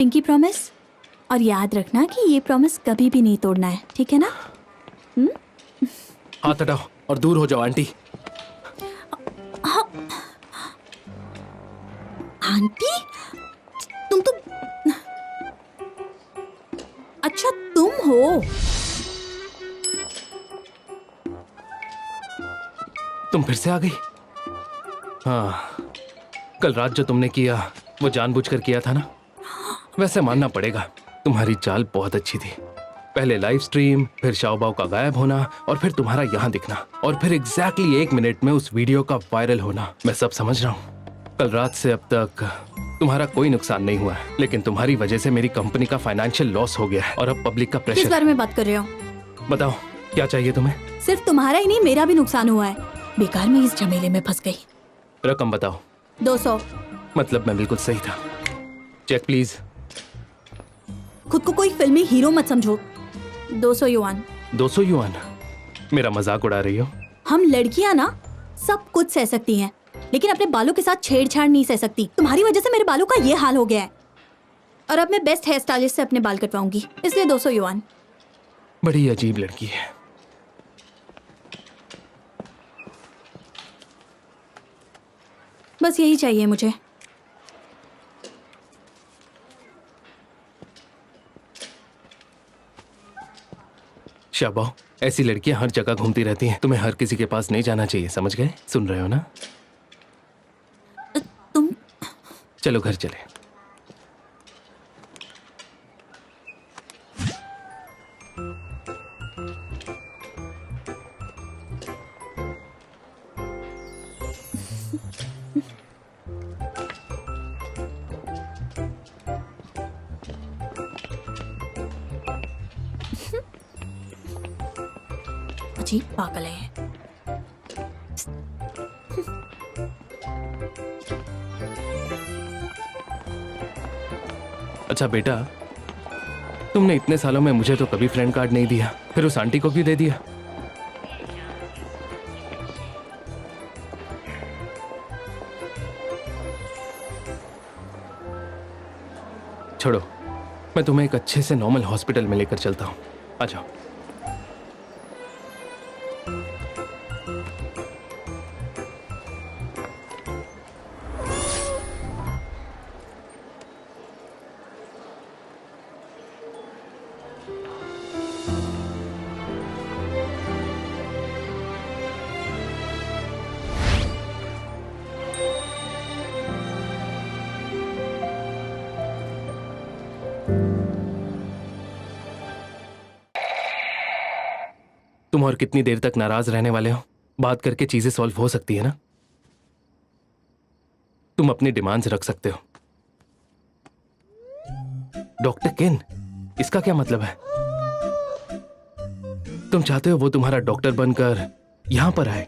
Pinky promise, और याद रखना कि ये प्रॉमिस कभी भी नहीं तोड़ना है, ठीक है ना? हाथ हटाओ और दूर हो जाओ आंटी। आंटी, तुम तो अच्छा तुम हो। तुम फिर से आ गई? हाँ, कल रात जो तुमने किया वो जानबूझकर किया था ना? वैसे मानना पड़ेगा, तुम्हारी चाल बहुत अच्छी थी। पहले लाइव स्ट्रीम, फिर शाओबाओ का गायब होना, और फिर तुम्हारा यहाँ दिखना, और फिर एग्जैक्टली 1 मिनट में उस वीडियो का वायरल होना। मैं सब समझ रहा हूँ। कल रात से अब तक तुम्हारा कोई नुकसान नहीं हुआ है, लेकिन तुम्हारी वजह से मेरी कंपनी का फाइनेंशियल लॉस हो गया है और अब पब्लिक का किस प्रेशर। बारे में बात कर रहे हो? बताओ क्या चाहिए तुम्हें? सिर्फ तुम्हारा ही नहीं, मेरा भी नुकसान हुआ है। बेकार में इस झमेले में फंस गई। रकम बताओ। 200। मतलब मैं बिल्कुल सही था। Check please. खुद को कोई फिल्मी हीरो मत समझो। 200 युआन। 200 युआन? मेरा मजाक उड़ा रही हो? हम लड़कियां ना सब कुछ सह सकती हैं, लेकिन अपने बालों के साथ छेड़छाड़ नहीं सह सकती। तुम्हारी वजह से मेरे बालों का ये हाल हो गया है, और अब मैं बेस्ट हेयर स्टाइलिस्ट से अपने बाल कटवाऊंगी, इसलिए 200 युआन। बड़ी अजीब लड़की है। बस यही चाहिए मुझे। शाबाओ, ऐसी लड़कियां हर जगह घूमती रहती हैं। तुम्हें हर किसी के पास नहीं जाना चाहिए, समझ गए? सुन रहे हो ना? तुम चलो घर चले। अजीब पागल है। अच्छा बेटा, तुमने इतने सालों में मुझे तो कभी फ्रेंड कार्ड नहीं दिया, फिर उस आंटी को क्यों दे दिया? छोड़ो, मैं तुम्हें एक अच्छे से नॉर्मल हॉस्पिटल में लेकर चलता हूँ। आ जाओ। तुम और कितनी देर तक नाराज रहने वाले हो? बात करके चीजें सॉल्व हो सकती है ना? तुम अपनी डिमांड्स रख सकते हो। डॉक्टर किन, इसका क्या मतलब है? तुम चाहते हो वो तुम्हारा डॉक्टर बनकर यहां पर आए?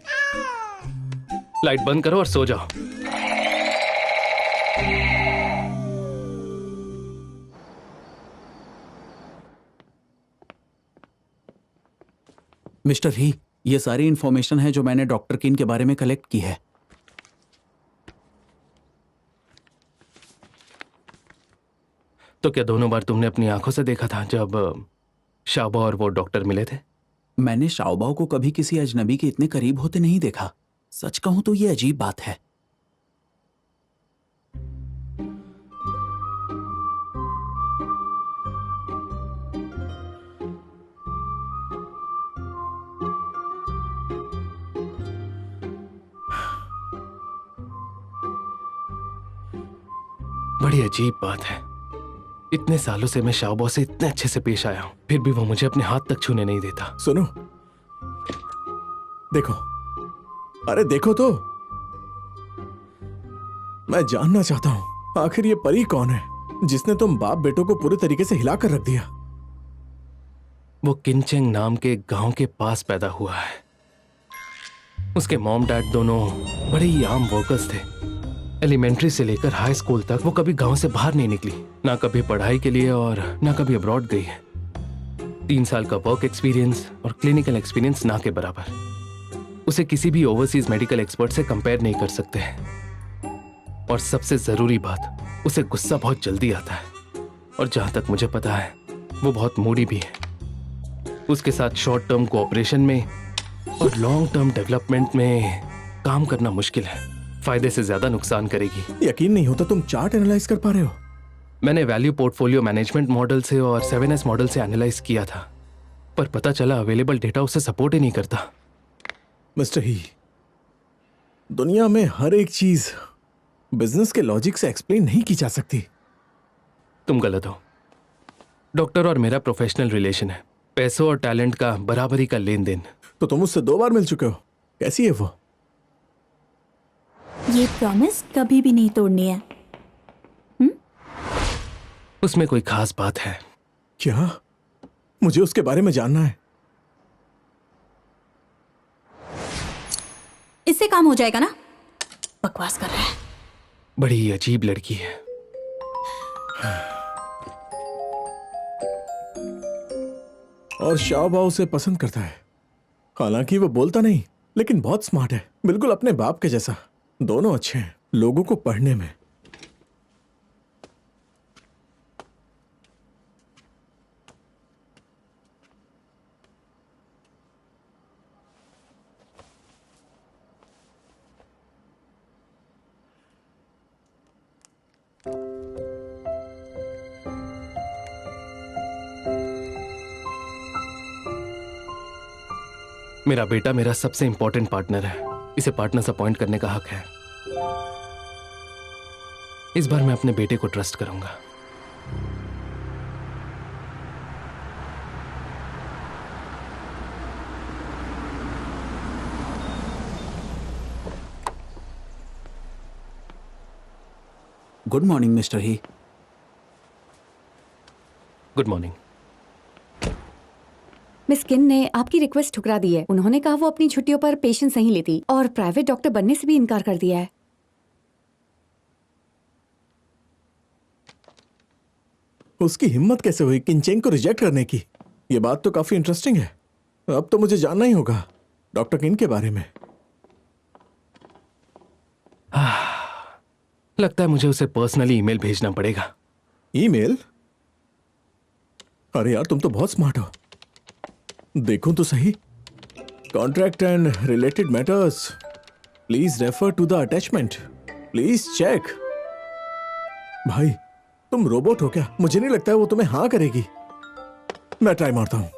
लाइट बंद करो और सो जाओ। मिस्टर ही, ये सारी इंफॉर्मेशन है जो मैंने डॉक्टर किन के बारे में कलेक्ट की है। तो क्या दोनों बार तुमने अपनी आंखों से देखा था जब शाबा और वो डॉक्टर मिले थे? मैंने शाओबाओ को कभी किसी अजनबी के इतने करीब होते नहीं देखा। सच कहूं तो ये अजीब बात है। बड़ी अजीब बात है। इतने सालों से मैं शाओबा से इतने अच्छे से पेश आया हूं, फिर भी वो मुझे अपने हाथ तक छूने नहीं देता। सुनो, देखो, अरे देखो तो, मैं जानना चाहता हूं आखिर ये परी कौन है जिसने तुम बाप बेटों को पूरे तरीके से हिला कर रख दिया। वो किनचेंग नाम के गांव के पास पैदा हुआ है। उसके मॉम डैड दोनों बड़े ही आम वर्कर्स थे। एलिमेंट्री से लेकर हाई स्कूल तक वो कभी गांव से बाहर नहीं निकली, ना कभी पढ़ाई के लिए और ना कभी अब्रॉड गई है। 3 साल का वर्क एक्सपीरियंस और क्लिनिकल एक्सपीरियंस ना के बराबर। उसे किसी भी ओवरसीज मेडिकल एक्सपर्ट से कंपेयर नहीं कर सकते। और सबसे जरूरी बात, उसे गुस्सा बहुत जल्दी आता है। और जहां तक मुझे पता है वो बहुत मूडी भी है। उसके साथ शॉर्ट टर्म कोऑपरेशन में और लॉन्ग टर्म डेवलपमेंट में काम करना मुश्किल है। फायदे से ज्यादा नुकसान करेगी। यकीन नहीं होता तुम चार्ट एनालाइज कर पा रहे हो। मैंने वैल्यू पोर्टफोलियो मैनेजमेंट मॉडल से और 7S मॉडल से एनालाइज किया था, पर पता चला अवेलेबल डेटा उसे सपोर्ट ही नहीं करता। मिस्टर ही, दुनिया में हर एक चीज बिजनेस के लॉजिक से एक्सप्लेन नहीं की जा सकती। तुम गलत हो। डॉक्टर और मेरा प्रोफेशनल रिलेशन है, पैसों और टैलेंट का बराबरी का लेन देन। तो तुम उससे 2 बार मिल चुके हो, कैसी है वो? ये प्रॉमिस कभी भी नहीं तोड़नी है। उसमें कोई खास बात है? क्या? मुझे उसके बारे में जानना है। इससे काम हो जाएगा ना? बकवास कर रहा है। बड़ी अजीब लड़की है। और शाओबाओ उसे पसंद करता है। हालांकि वो बोलता नहीं, लेकिन बहुत स्मार्ट है, बिल्कुल अपने बाप के जैसा। दोनों अच्छे हैं लोगों को पढ़ने में। मेरा बेटा मेरा सबसे इंपॉर्टेंट पार्टनर है। इसे पार्टनर्स अपॉइंट करने का हक है। इस बार मैं अपने बेटे को ट्रस्ट करूंगा। Good morning mister He. Good morning. Miss Kin ने आपकी रिक्वेस्ट ठुकरा दी है। उन्होंने कहा वो अपनी छुट्टियों पर पेशेंट्स नहीं लेती और प्राइवेट डॉक्टर बनने से भी इनकार कर दिया है। उसकी हिम्मत कैसे हुई किनचेंग को रिजेक्ट करने की? ये बात तो काफी इंटरेस्टिंग है। अब तो मुझे जानना ही होगा डॉक्टर किन के बारे में। लगता है मुझे उसे पर्सनली ईमेल भेजना पड़ेगा। ईमेल? अरे यार, तुम तो बहुत स्मार्ट हो। देखूं तो सही। Contract and related matters, please refer to the attachment, please check. भाई तुम रोबोट हो क्या? मुझे नहीं लगता है वो तुम्हें हाँ करेगी। मैं ट्राई मारता हूं।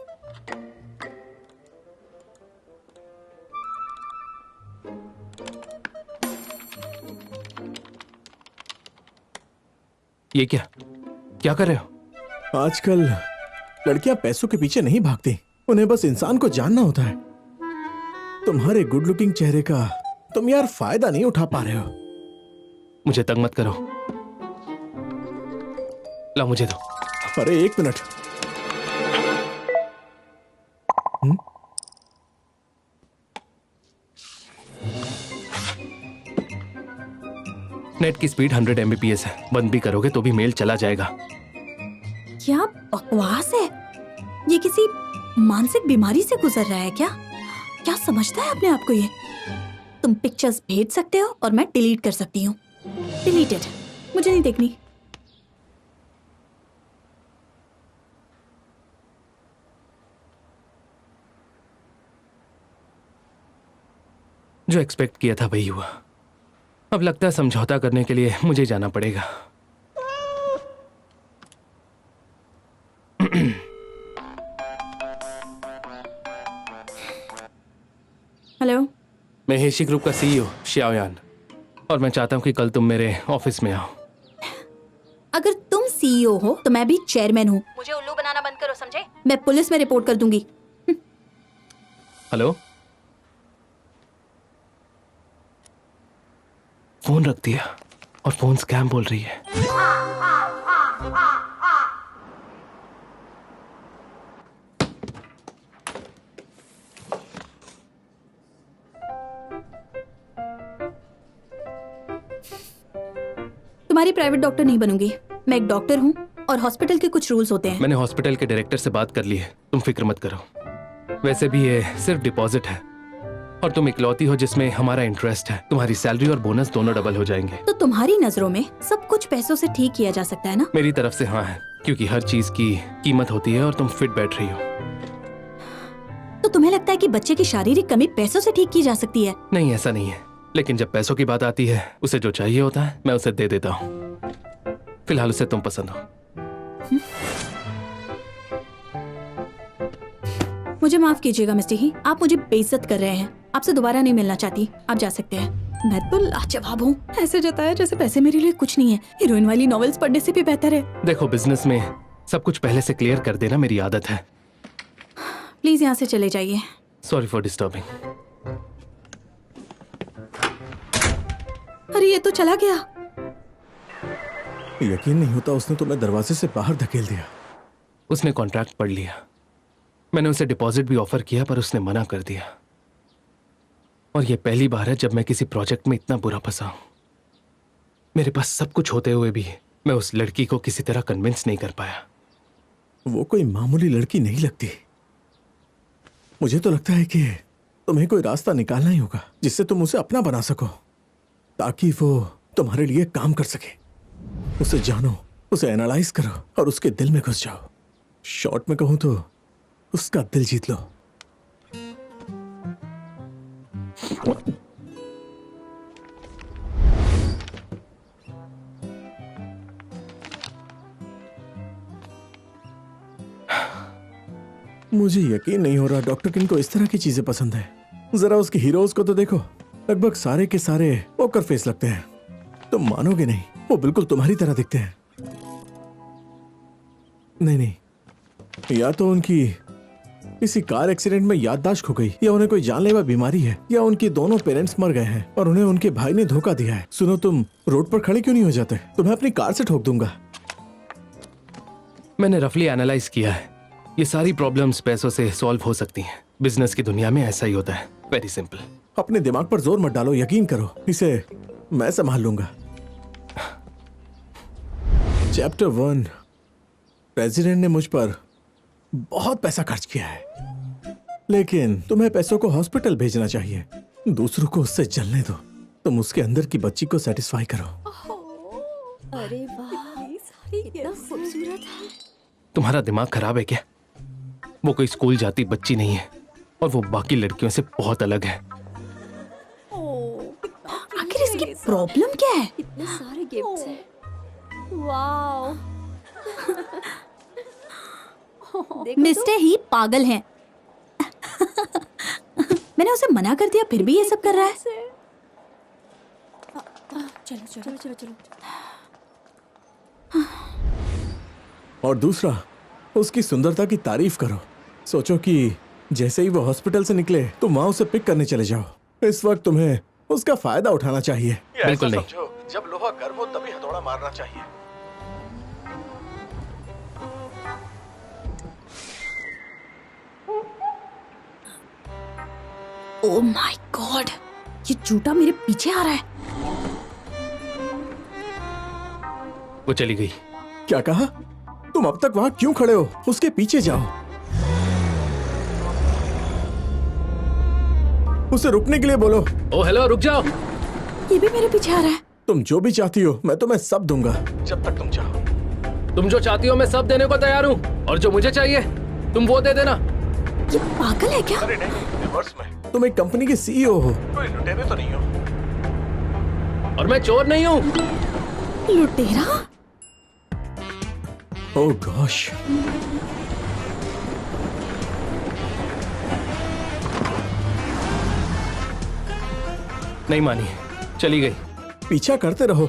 ये क्या क्या कर रहे हो? आजकल लड़कियां पैसों के पीछे नहीं भागती, उन्हें बस इंसान को जानना होता है। तुम्हारे गुड लुकिंग चेहरे का तुम यार फायदा नहीं उठा पा रहे हो। मुझे तंग मत करो। ला मुझे दो। अरे एक मिनट। नेट की स्पीड 100 Mbps है। बंद भी करोगे तो भी मेल चला जाएगा। क्या बकवास है? ये किसी मानसिक बीमारी से गुजर रहा है क्या? क्या समझता है अपने आप को ये? तुम पिक्चर्स भेज सकते हो और मैं डिलीट कर सकती हूँ। डिलीटेड। मुझे नहीं देखनी। जो एक्सपेक्ट किया था वही हुआ। अब लगता है समझौता करने के लिए मुझे जाना पड़ेगा। हेलो, मैं हेशी ग्रुप का CEO श्याओयान, और मैं चाहता हूं कि कल तुम मेरे ऑफिस में आओ। अगर तुम CEO हो तो मैं भी चेयरमैन हूँ। मुझे उल्लू बनाना बंद करो, समझे? मैं पुलिस में रिपोर्ट कर दूंगी। हेलो, फोन रख दिया और फोन स्कैम बोल रही है। तुम्हारी प्राइवेट डॉक्टर नहीं बनूंगी। मैं एक डॉक्टर हूँ और हॉस्पिटल के कुछ रूल्स होते हैं। मैंने हॉस्पिटल के डायरेक्टर से बात कर ली है, तुम फिक्र मत करो। वैसे भी ये सिर्फ डिपॉजिट है और तुम इकलौती हो जिसमें हमारा इंटरेस्ट है। तुम्हारी सैलरी और बोनस दोनों डबल हो जाएंगे। तो तुम्हारी नजरों में सब कुछ पैसों से ठीक किया जा सकता है ना? मेरी तरफ से हाँ है, क्योंकि हर चीज की कीमत होती है और तुम फिट बैठ रही हो। तो तुम्हें लगता है कि बच्चे की शारीरिक कमी पैसों से ठीक की जा सकती है? नहीं, ऐसा नहीं है, लेकिन जब पैसों की बात आती है, उसे जो चाहिए होता है मैं उसे दे देता हूँ। फिलहाल उसे तुम पसंद हो। मुझे माफ कीजिएगा मिस्टर ही, आप मुझे बेइज्जत कर रहे हैं। आपसे दोबारा नहीं मिलना चाहती, आप जा सकते हैं। मैं तो लाजवाब हूँ, ऐसे जताया जैसे पैसे मेरे लिए कुछ नहीं है। हीरोइन वाली नॉवेल्स पढ़ने से भी बेहतर है। देखो, बिजनेस में सब कुछ पहले से क्लियर कर देना मेरी आदत है। प्लीज यहाँ से चले जाइए। Sorry for disturbing. अरे ये तो चला गया। यकीन नहीं होता उसने तुम्हें दरवाजे से बाहर धकेल दिया। उसने कॉन्ट्रैक्ट पढ़ लिया। मैंने उसे डिपॉजिट भी ऑफर किया पर उसने मना कर दिया। और ये पहली बार है जब मैं किसी प्रोजेक्ट में इतना बुरा फंसा हूं। मेरे पास सब कुछ होते हुए भी मैं उस लड़की को किसी तरह कन्विंस नहीं कर पाया। वो कोई मामूली लड़की नहीं लगती। मुझे तो लगता है कि तुम्हें कोई रास्ता निकालना ही होगा जिससे तुम उसे अपना बना सको, ताकि वो तुम्हारे लिए काम कर सके। उसे जानो, उसे एनालाइज करो और उसके दिल में घुस जाओ। शॉर्ट में कहूं तो उसका दिल जीत लो। मुझे यकीन नहीं हो रहा डॉक्टर किन को इस तरह की चीजें पसंद है। जरा उसके हीरोज को तो देखो, लगभग सारे के सारे पोकर फेस लगते हैं। तुम मानोगे नहीं, वो बिल्कुल तुम्हारी तरह दिखते हैं। नहीं, या तो उनकी किसी कार एक्सीडेंट में याददाश्त खो गई, या उन्हें कोई जानलेवा बीमारी है, या उनके दोनों पेरेंट्स मर गए हैं और उन्हें उनके भाई ने धोखा दिया है। सुनो, तुम रोड पर खड़े क्यों नहीं हो जाते? तुम्हें अपनी कार से ठोक दूंगा। मैंने रफली एनालाइज किया है, ये सारी प्रॉब्लम्स पैसों से सॉल्व हो सकती हैं। बिजनेस की दुनिया में ऐसा ही होता है, वेरी सिंपल। अपने दिमाग पर जोर मत डालो, यकीन करो, इसे मैं संभाल लूंगा। चैप्टर 1। प्रेसिडेंट ने मुझ पर बहुत पैसा खर्च किया है, लेकिन तुम्हें पैसों को हॉस्पिटल भेजना चाहिए। दूसरों को उससे जलने दो। तुम उसके अंदर की बच्ची को सेटिस्फाई करो। अरे वाह, इतना खूबसूरत है। तुम्हारा दिमाग खराब है क्या? वो कोई स्कूल जाती बच्ची नहीं है और वो बाकी लड़कियों से बहुत अलग है। आखिर इसकी प्रॉब्लम क्या है? इतने सारे गिफ्ट्स हैं। वाओ। मिस्टर ही पागल हैं। मैंने उसे मना कर दिया, फिर भी ये सब कर रहा है। चलो चलो चलो। और दूसरा, उसकी सुंदरता की तारीफ करो। सोचो कि जैसे ही वो हॉस्पिटल से निकले तुम वहां उसे पिक करने चले जाओ। इस वक्त तुम्हें उसका फायदा उठाना चाहिए। बिल्कुल नहीं। जब लोहा गर्म हो तभी हथौड़ा मारना चाहिए। ओह माय गॉड, ये जूता मेरे पीछे आ रहा है। वो चली गई। क्या कहा? तुम अब तक वहां क्यों खड़े हो? उसके पीछे जाओ। उसे रुकने के लिए बोलो। ओ हेलो, रुक जाओ। ये भी मेरे पीछे आ रहा है। तुम जो भी चाहती हो मैं तुम्हें सब दूंगा, जब तक तुम चाहो। तुम जो चाहती हो मैं सब देने को तैयार हूँ, और जो मुझे चाहिए तुम वो दे देना। ये पागल है क्या? अरे नहीं, रिवर्स में। तुम एक कंपनी के सीईओ हो, कोई लुटेरे तो नहीं हो। और मैं चोर नहीं हूँ। लुटेरा? ओह गॉश। नहीं मानी, चली गई। पीछा करते रहो।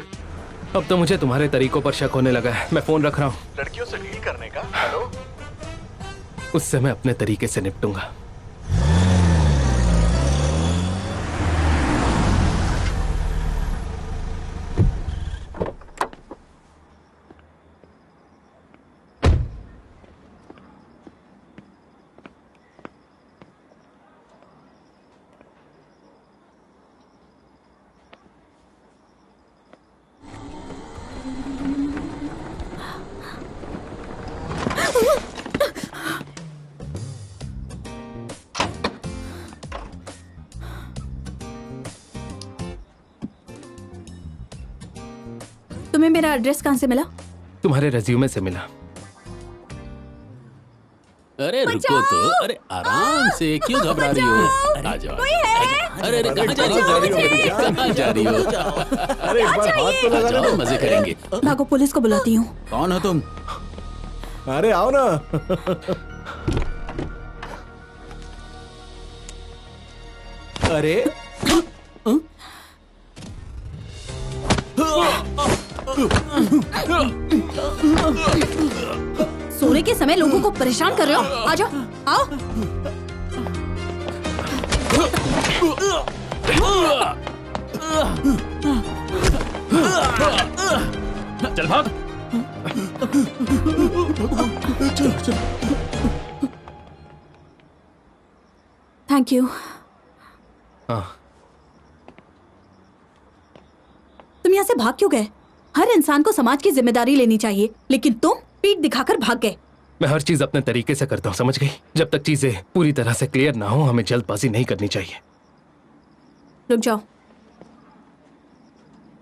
अब तो मुझे तुम्हारे तरीकों पर शक होने लगा है। मैं फोन रख रहा हूँ। लड़कियों से डील करने का। हेलो। उससे मैं अपने तरीके से निपटूंगा। एड्रेस कहाँ से मिला? तुम्हारे रेज्यूमे से मिला। अरे रुको तो, अरे आराम से, क्यों घबरा रही हो? आ जाओ। अरे अरे कहाँ जा रही हो? कहाँ जा रही हो? अरे एक बार हाथ तो आ लगा जाओ, मजे करेंगे। भागो, पुलिस को बुलाती हूँ। कौन हो तुम? अरे आओ ना। अरे सोने के समय लोगों को परेशान कर रहे हो। आ जाओ, आओ। चल भाग। Thank you. हाँ, तुम यहाँ से भाग क्यों गए? हर इंसान को समाज की जिम्मेदारी लेनी चाहिए, लेकिन तुम पीठ दिखाकर भाग गए। मैं हर चीज अपने तरीके से करता हूँ, समझ गई? जब तक चीजें पूरी तरह से क्लियर ना हो, हमें जल्दबाजी नहीं करनी चाहिए। रुक जाओ,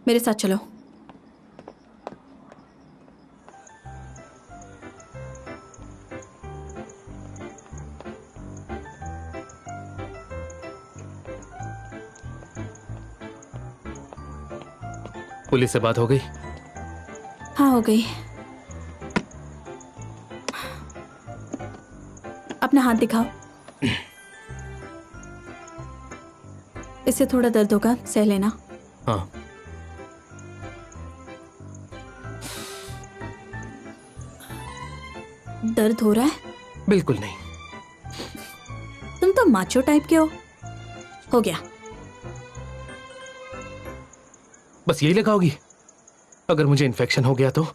मेरे साथ चलो। पुलिस से बात हो गई? हाँ, हो गई। अपना हाथ दिखाओ। इससे थोड़ा दर्द होगा, सह लेना। हाँ। दर्द हो रहा है? बिल्कुल नहीं। तुम तो माचो टाइप के हो गया। बस यही लगाओगी? अगर मुझे इन्फेक्शन हो गया तो?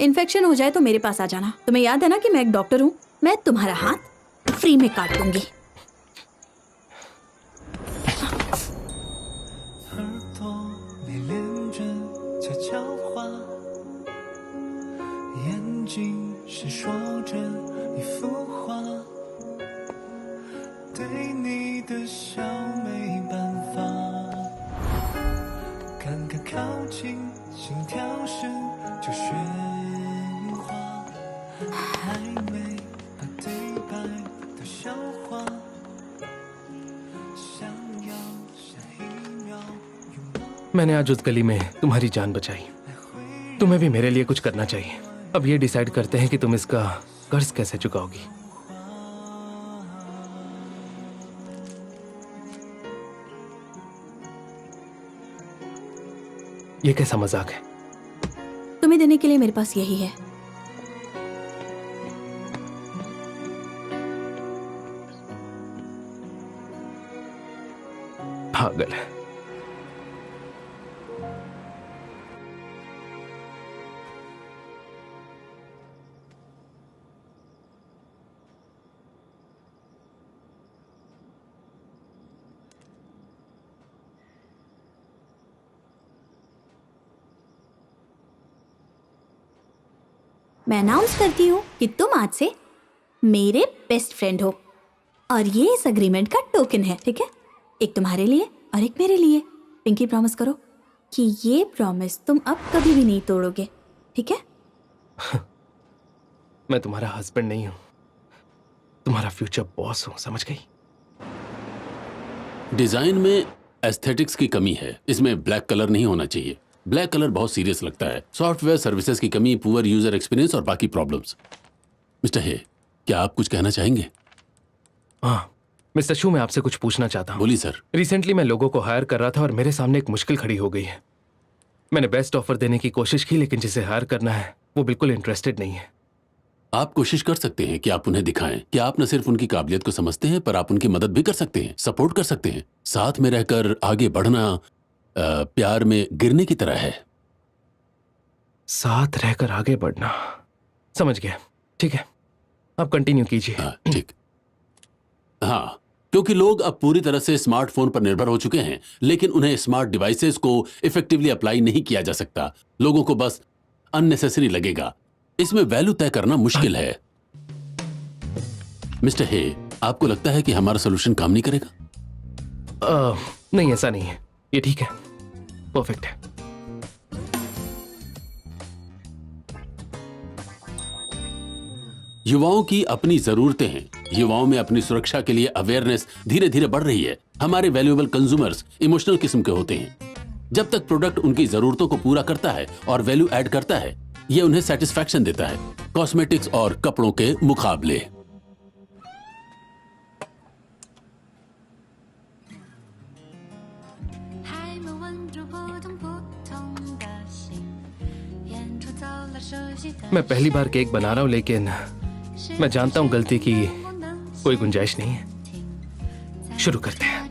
इन्फेक्शन हो जाए तो मेरे पास आ जाना। तुम्हें याद है ना कि मैं एक डॉक्टर हूँ। मैं तुम्हारा हाथ फ्री में काट दूंगी। मैंने आज उस गली में तुम्हारी जान बचाई। तुम्हें भी मेरे लिए कुछ करना चाहिए। अब ये डिसाइड करते हैं कि तुम इसका कर्ज कैसे चुकाओगी। ये कैसा मजाक है? तुम्हें देने के लिए मेरे पास यही है। पागल है। मैं अनाउंस करती हूँ कि तुम आज से मेरे बेस्ट फ्रेंड हो, और ये इस अग्रीमेंट का टोकन है, ठीक है? एक तुम्हारे लिए और एक मेरे लिए। पिंकी, प्रॉमिस करो कि ये प्रॉमिस तुम अब कभी भी नहीं तोड़ोगे, ठीक है? मैं तुम्हारा हस्बैंड नहीं हूं, तुम्हारा फ्यूचर बॉस हूं, समझ गई? डिजाइन में एस्थेटिक्स की कमी है। इसमें ब्लैक कलर नहीं होना चाहिए। ब्लैक कलर बहुत सीरियस लगता है। सॉफ्टवेयर सर्विसेज की कमी, पुअर यूजर एक्सपीरियंस और बाकी प्रॉब्लम्स। मिस्टर हे, क्या आप कुछ कहना चाहेंगे? हाँ मिस्टर शू, मैं आपसे कुछ पूछना चाहता हूँ। बोलिए सर। रिसेंटली मैं लोगों को हायर कर रहा था और मेरे सामने एक मुश्किल खड़ी हो गई है। मैंने बेस्ट ऑफर देने की कोशिश की, लेकिन जिसे हायर करना है वो बिल्कुल इंटरेस्टेड नहीं है। आप कोशिश कर सकते हैं कि आप उन्हें दिखाएं कि आप न सिर्फ उनकी काबिलियत को समझते हैं, पर आप उनकी मदद भी कर सकते हैं, सपोर्ट कर सकते हैं। साथ में रहकर आगे बढ़ना प्यार में गिरने की तरह है। साथ रहकर आगे बढ़ना, समझ गया। ठीक है, आप कंटिन्यू कीजिए। हाँ ठीक। हाँ, क्योंकि लोग अब पूरी तरह से स्मार्टफोन पर निर्भर हो चुके हैं, लेकिन उन्हें स्मार्ट डिवाइसेस को इफेक्टिवली अप्लाई नहीं किया जा सकता। लोगों को बस अननेसेसरी लगेगा। इसमें वैल्यू तय करना मुश्किल है। मिस्टर हे, आपको लगता है कि हमारा सोल्यूशन काम नहीं करेगा? नहीं, ऐसा नहीं है। ये ठीक है, परफेक्ट है। युवाओं की अपनी जरूरतें हैं। युवाओं में अपनी सुरक्षा के लिए अवेयरनेस धीरे धीरे बढ़ रही है। हमारे वैल्यूएबल कंज्यूमर्स इमोशनल किस्म के होते हैं। जब तक प्रोडक्ट उनकी जरूरतों को पूरा करता है और वैल्यू ऐड करता है, ये उन्हें सेटिस्फैक्शन देता है, कॉस्मेटिक्स और कपड़ों के मुकाबले। मैं पहली बार केक बना रहा हूँ, लेकिन मैं जानता हूँ गलती की कोई गुंजाइश नहीं है। शुरू करते हैं।